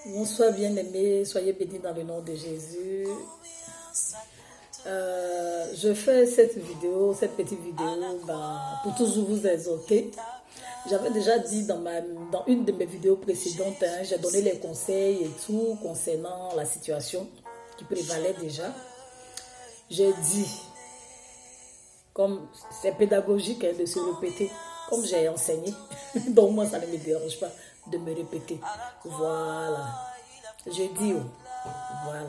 Bonsoir bien-aimés, soyez bénis dans le nom de Jésus. Je fais cette petite vidéo pour toujours vous exhorter. J'avais déjà dit dans une de mes vidéos précédentes, j'ai donné les conseils et tout concernant la situation qui prévalait déjà. J'ai dit, comme c'est pédagogique de se répéter, comme j'ai enseigné, donc moi ça ne me dérange pas de me répéter. Voilà. Je dis, voilà.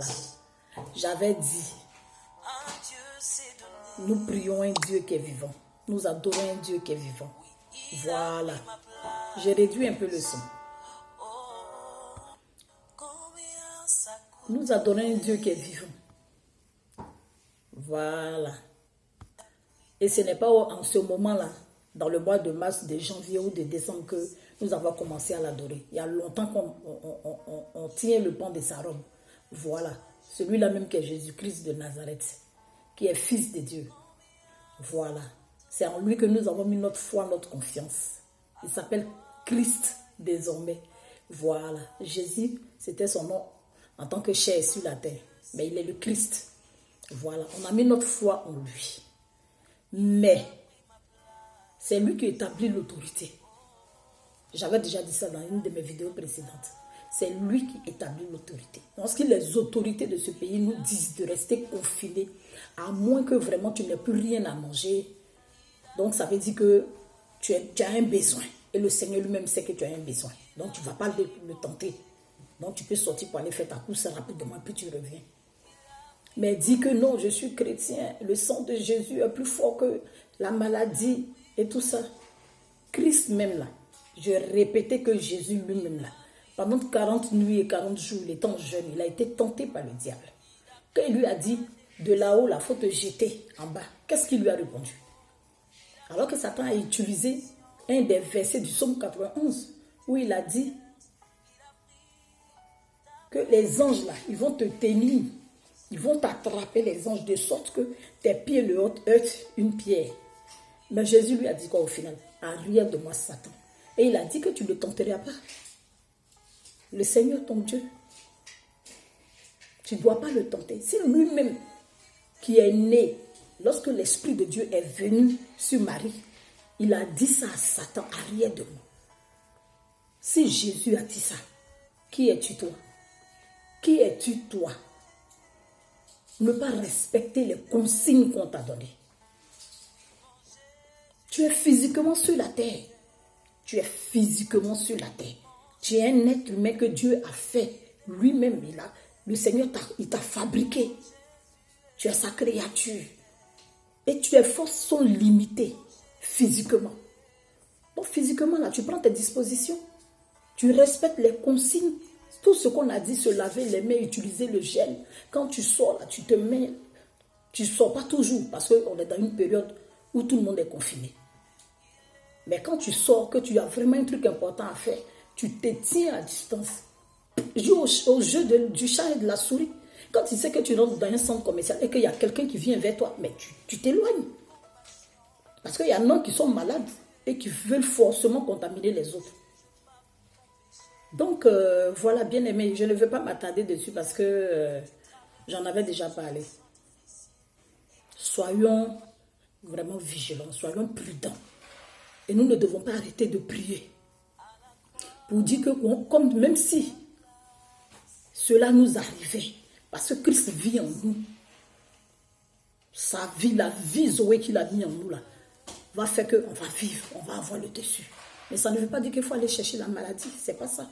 J'avais dit, nous prions un Dieu qui est vivant. Nous adorons un Dieu qui est vivant. Voilà. J'ai réduit un peu le son. Nous adorons un Dieu qui est vivant. Voilà. Et ce n'est pas en ce moment-là, dans le mois de mars, de janvier ou de décembre, que nous avons commencé à l'adorer. Il y a longtemps qu'on tient le pan de sa robe. Voilà. Celui-là même qui est Jésus-Christ de Nazareth, qui est fils de Dieu. Voilà. C'est en lui que nous avons mis notre foi, notre confiance. Il s'appelle Christ désormais. Voilà. Jésus, c'était son nom en tant que chair sur la terre. Mais il est le Christ. Voilà. On a mis notre foi en lui. Mais, c'est lui qui établit l'autorité. J'avais déjà dit ça dans une de mes vidéos précédentes. C'est lui qui établit l'autorité. Lorsque les autorités de ce pays nous disent de rester confinés, à moins que vraiment tu n'aies plus rien à manger, donc ça veut dire que tu as un besoin. Et le Seigneur lui-même sait que tu as un besoin. Donc tu ne vas pas le tenter. Donc tu peux sortir pour aller faire ta course rapidement, puis tu reviens. Mais dis que non, je suis chrétien, le sang de Jésus est plus fort que la maladie et tout ça. Christ même là, je répétais que Jésus lui-même là, pendant 40 nuits et 40 jours, étant jeune, il a été tenté par le diable. Quand il lui a dit, de là-haut, il faut te jeter en bas, qu'est-ce qu'il lui a répondu? Alors que Satan a utilisé un des versets du psaume 91, où il a dit que les anges là, ils vont te tenir. Ils vont t'attraper les anges de sorte que tes pieds le heurtent une pierre. Mais Jésus lui a dit quoi au final? Arrière de moi, Satan. Et il a dit que tu ne le tenteras pas. Le Seigneur, ton Dieu, tu ne dois pas le tenter. C'est lui-même qui est né. Lorsque l'Esprit de Dieu est venu sur Marie, il a dit ça à Satan, arrière de moi. Si Jésus a dit ça, qui es-tu toi? Qui es-tu toi? Ne pas respecter les consignes qu'on t'a données. Tu es physiquement sur la terre. Tu es physiquement sur la terre. Tu es un être humain que Dieu a fait. Lui-même, le Seigneur il t'a fabriqué. Tu es sa créature. Et tes forces sont limitées physiquement. Donc physiquement, là, tu prends tes dispositions. Tu respectes les consignes. Tout ce qu'on a dit, se laver les mains, utiliser le gel. Quand tu sors, là, tu te mets. Tu ne sors pas toujours parce qu'on est dans une période où tout le monde est confiné. Mais quand tu sors, que tu as vraiment un truc important à faire, tu te tiens à distance. Joue au jeu du chat et de la souris. Quand tu sais que tu rentres dans un centre commercial et qu'il y a quelqu'un qui vient vers toi, mais tu t'éloignes. Parce qu'il y en a qui sont malades et qui veulent forcément contaminer les autres. Donc, voilà, bien aimé, je ne vais pas m'attarder dessus parce que j'en avais déjà parlé. Soyons vraiment vigilants, soyons prudents. Et nous ne devons pas arrêter de prier. Pour dire que, même si cela nous arrivait, parce que Christ vit en nous, sa vie, la vie Zoé qu'il a mis en nous, là, va faire qu'on va vivre, on va avoir le dessus. Mais ça ne veut pas dire qu'il faut aller chercher la maladie, c'est pas ça.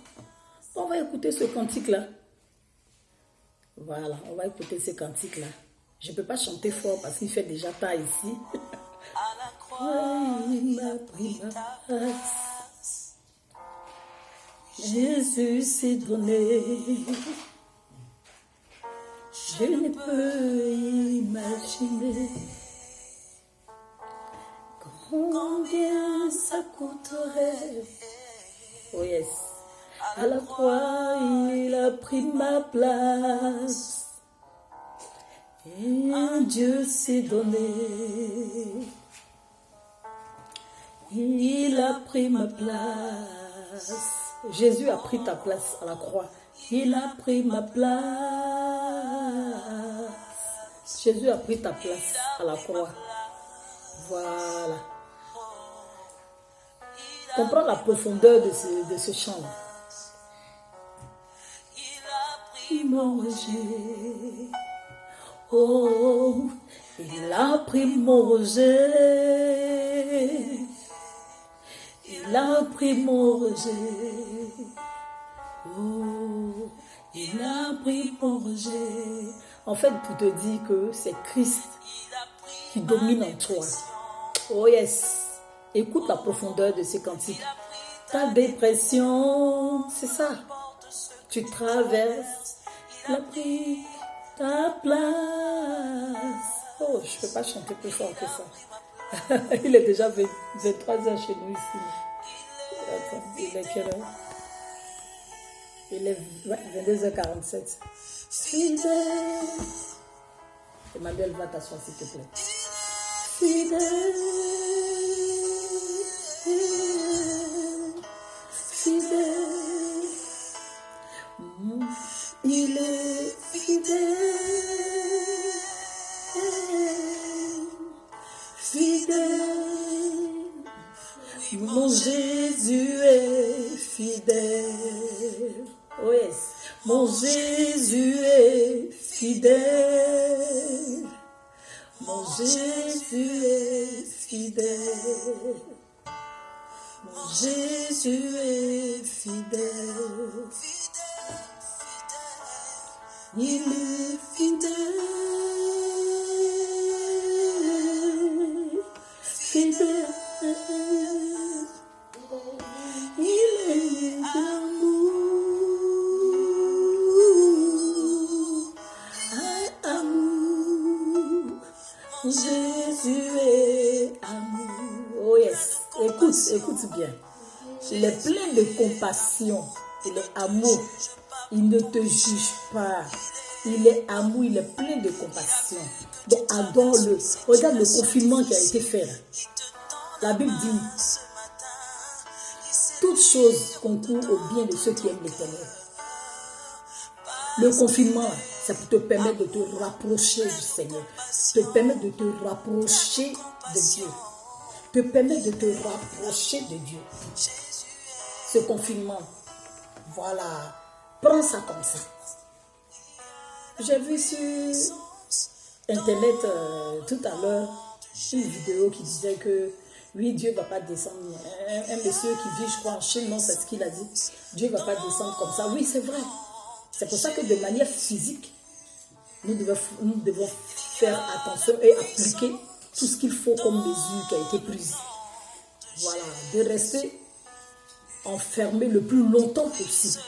On va écouter ce cantique-là. Voilà, on va écouter ce cantique-là. Je ne peux pas chanter fort parce qu'il fait déjà tard ici. À la croix, il m'a pris ma place. Jésus s'est donné. Je ne peux imaginer combien ça coûterait. Oh yes. À la croix, il a pris ma place. Et Dieu s'est donné. Il a pris ma place. Jésus a pris ta place à la croix. Il a pris ma place. Jésus a pris ta place à la croix. Voilà. Comprends la profondeur de ce chant. Il m'a rejeté. Oh, il a pris mon rejet. Il a pris mon rejet. Oh, il a pris mon rejet. En fait, pour te dire que c'est Christ qui domine en toi. Oh yes. Écoute la profondeur de ces cantiques. Ta dépression, c'est ça. Tu traverses, il a pris ta place. Oh, je ne peux pas chanter plus fort que ça. Il est déjà 23h chez nous ici. Attends, il est quelle heure? Il est 22h47. Fidèle. Emmanuel, va t'asseoir s'il te plaît. Fidèle. Fidèle. Il est fidèle. Fidèle. Mon Jésus est fidèle. Oh yes. Mon Jésus est fidèle. Mon Jésus est fidèle. Mon Jésus est fidèle. Il est fidèle. Fidèle. Il est amour. Amour. Jésus est amour. Oh yes. Écoute bien. Il est plein de compassion. Il est amour. Il ne te juge pas. Il est amour. Il est plein de compassion. Donc adore-le. Regarde le confinement qui a été fait là. La Bible dit toutes choses concourent au bien de ceux qui aiment l'Éternel. Le confinement, c'est pour te permettre de te rapprocher du Seigneur. Te permettre de te rapprocher de Dieu. Te permettre de te rapprocher de Dieu. Ce confinement, voilà. Prends ça comme ça. J'ai vu sur Internet tout à l'heure une vidéo qui disait que oui, Dieu ne va pas descendre. Un monsieur qui vit, je crois, en Chine, non, c'est ce qu'il a dit. Dieu ne va pas descendre comme ça. Oui, c'est vrai. C'est pour ça que de manière physique, nous devons faire attention et appliquer tout ce qu'il faut comme mesure qui a été prise. Voilà, de rester enfermé le plus longtemps possible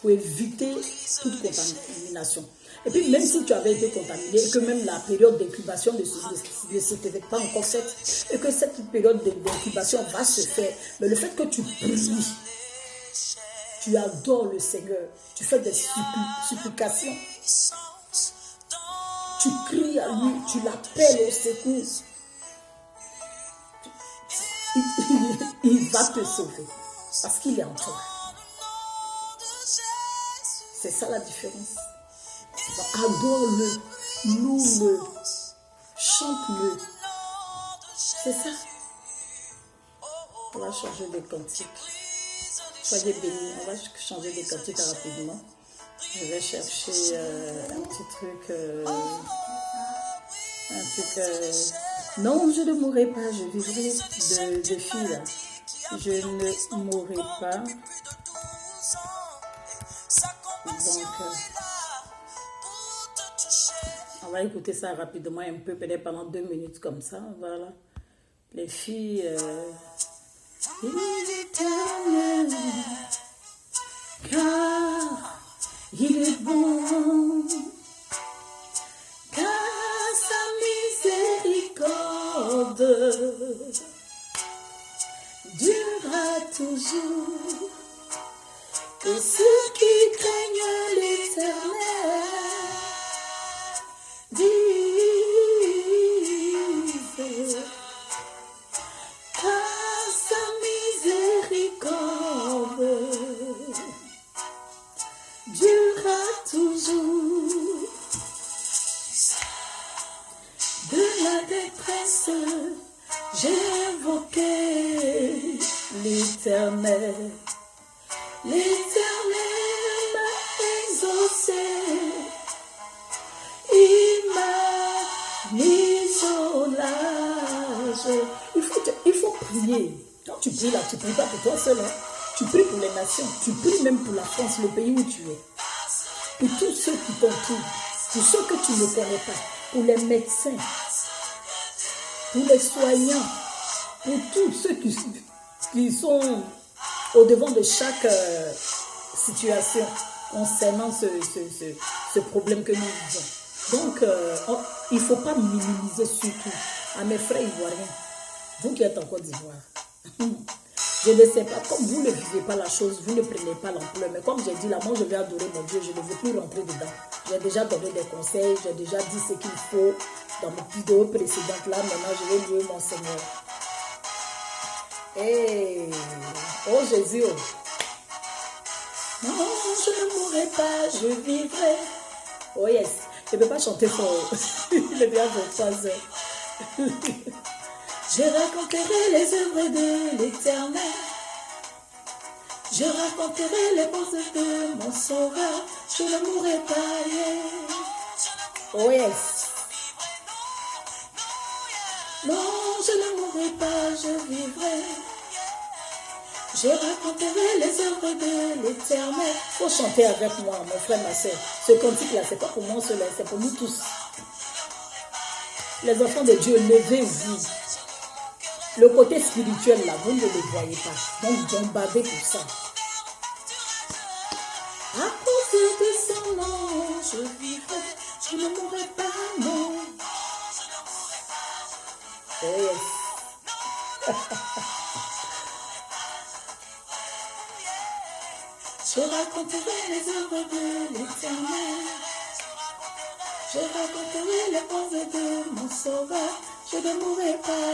pour éviter toute contamination. Et puis même si tu avais été contaminé et que même la période d'incubation ne s'était pas encore faite et que cette période d'incubation va se faire, mais le fait que tu pries, tu adores le Seigneur, tu fais des supplications, tu cries à lui, tu l'appelles au secours, il va te sauver parce qu'il est en toi. C'est ça la différence. Adore-le, loue-le, chante-le. C'est ça. On va changer de cantique. Soyez bénis. On va changer de cantique rapidement. Je vais chercher un petit truc. Non, je ne mourrai pas. Je vivrai de filles. Là. Je ne mourrai pas. Donc, on va écouter ça rapidement, un peu, peut-être pendant 2 minutes comme ça. Voilà. Les filles. Il est éternel, car il est bon, car sa miséricorde durera toujours. Et ceux qui craignent l'Éternel disent car sa miséricorde détresse, j'ai invoqué l'Éternel. L'Éternel m'a exaucé. Il m'a mis au large. Il faut prier. Quand tu pries là, tu ne pries pas pour toi seul. Hein. Tu pries pour les nations. Tu pries même pour la France, le pays où tu es. Pour tous ceux qui t'entourent. Pour ceux que tu ne connais pas. Pour les médecins. Pour les soignants. Pour tous ceux qui sont au devant de chaque situation concernant ce problème que nous vivons. Donc, il ne faut pas minimiser surtout. À mes frères ivoiriens, vous qui êtes en Côte d'Ivoire, je ne sais pas, comme vous ne vivez pas la chose, vous ne prenez pas l'ampleur. Mais comme j'ai dit là, moi je vais adorer mon Dieu, je ne veux plus rentrer dedans. J'ai déjà donné des conseils, j'ai déjà dit ce qu'il faut dans mes vidéos précédentes. Là, maintenant, je vais louer mon Seigneur. Et oh Jésus, oh. Non, je ne mourrai pas, je vivrai. Oh yes, je ne peux pas chanter fort. Il est bien pour 3 heures. Je raconterai les œuvres de l'Éternel. Je raconterai les bonnes œuvres de mon Sauveur. Je ne mourrai pas. Oh yes. Non, je ne mourrai pas, je vivrai. Je raconterai les œuvres de l'Éternel. Il faut chanter avec moi, mon frère, ma soeur. Ce cantique-là, ce n'est pas pour moi seul, c'est pour nous tous. Les enfants de Dieu, levez-vous. Le côté spirituel, là, vous ne le voyez pas. Donc, bombardez pour ça. À cause de son nom, je vivrai. Je ne mourrai pas, non. Oh yes. Je raconterai les œuvres de l'Éternel. Je raconterai les bonnes œuvres de mon Sauveur. Je ne mourrai pas.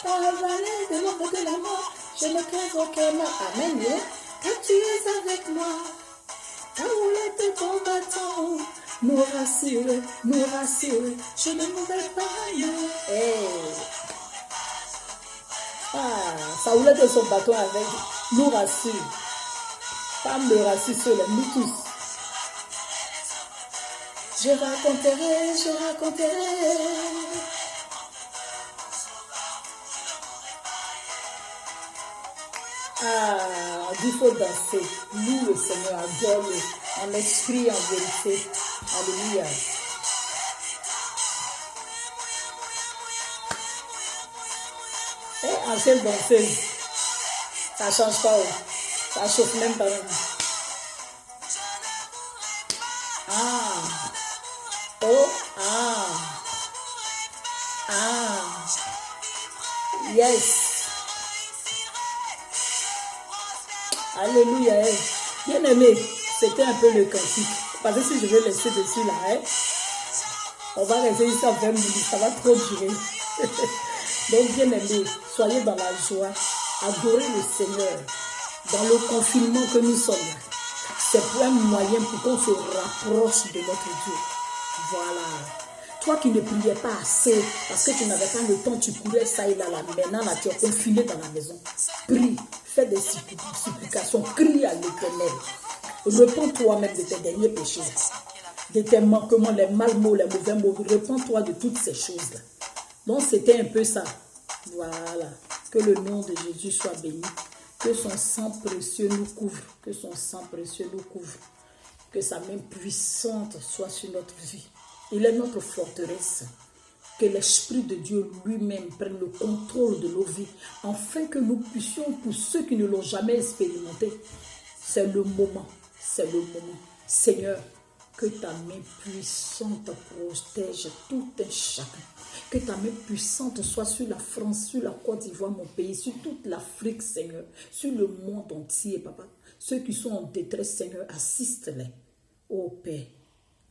Dans la vallée de l'ombre de la mort, je ne crains aucun mal. Amen. Car tu es avec moi. Ta roulette de combattant nous rassure, nous rassure. Je ne mourrai pas. Hey. Sa roulette de son bâton avec nous rassure. Pas me rassure seul, nous tous. Je raconterai, je raconterai. Il faut danser. Loue le Seigneur, adore-le en esprit, en vérité. Alléluia. Et ancienne danseuse, ça ne change pas. Ça chauffe même pas. Oh, yes. Alléluia. Bien aimé, c'était un peu le cantique. Parce que si je veux laisser dessus là, on va rester ici en 20 minutes. Ça va trop durer. Donc, bien aimé, soyez dans la joie. Adorez le Seigneur. Dans le confinement que nous sommes, c'est pour un moyen pour qu'on se rapproche de notre Dieu. Voilà. Toi qui ne priais pas assez, parce que tu n'avais pas le temps, tu courais ça et là. Maintenant, là, tu es confiné dans la maison. Prie, fais des supplications, crie à l'Éternel. Repends toi-même de tes derniers péchés, de tes manquements, les mal mots, les mauvais mots. Repends-toi de toutes ces choses-là. Donc, c'était un peu ça. Voilà. Que le nom de Jésus soit béni. Que son sang précieux nous couvre. Que son sang précieux nous couvre. Que sa main puissante soit sur notre vie. Il est notre forteresse. Que l'Esprit de Dieu lui-même prenne le contrôle de nos vies. Afin que nous puissions, pour ceux qui ne l'ont jamais expérimenté, c'est le moment. C'est le moment. Seigneur, que ta main puissante protège tout un chacun. Que ta main puissante soit sur la France, sur la Côte d'Ivoire, mon pays, sur toute l'Afrique, Seigneur, sur le monde entier, Papa. Ceux qui sont en détresse, Seigneur, assiste-les. Ô Père,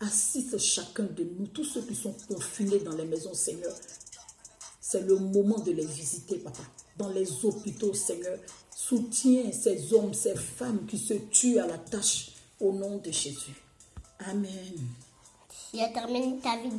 assiste chacun de nous, tous ceux qui sont confinés dans les maisons, Seigneur. C'est le moment de les visiter, Papa. Dans les hôpitaux, Seigneur, soutiens ces hommes, ces femmes qui se tuent à la tâche, au nom de Jésus. Amen. Il a terminé ta vidéo.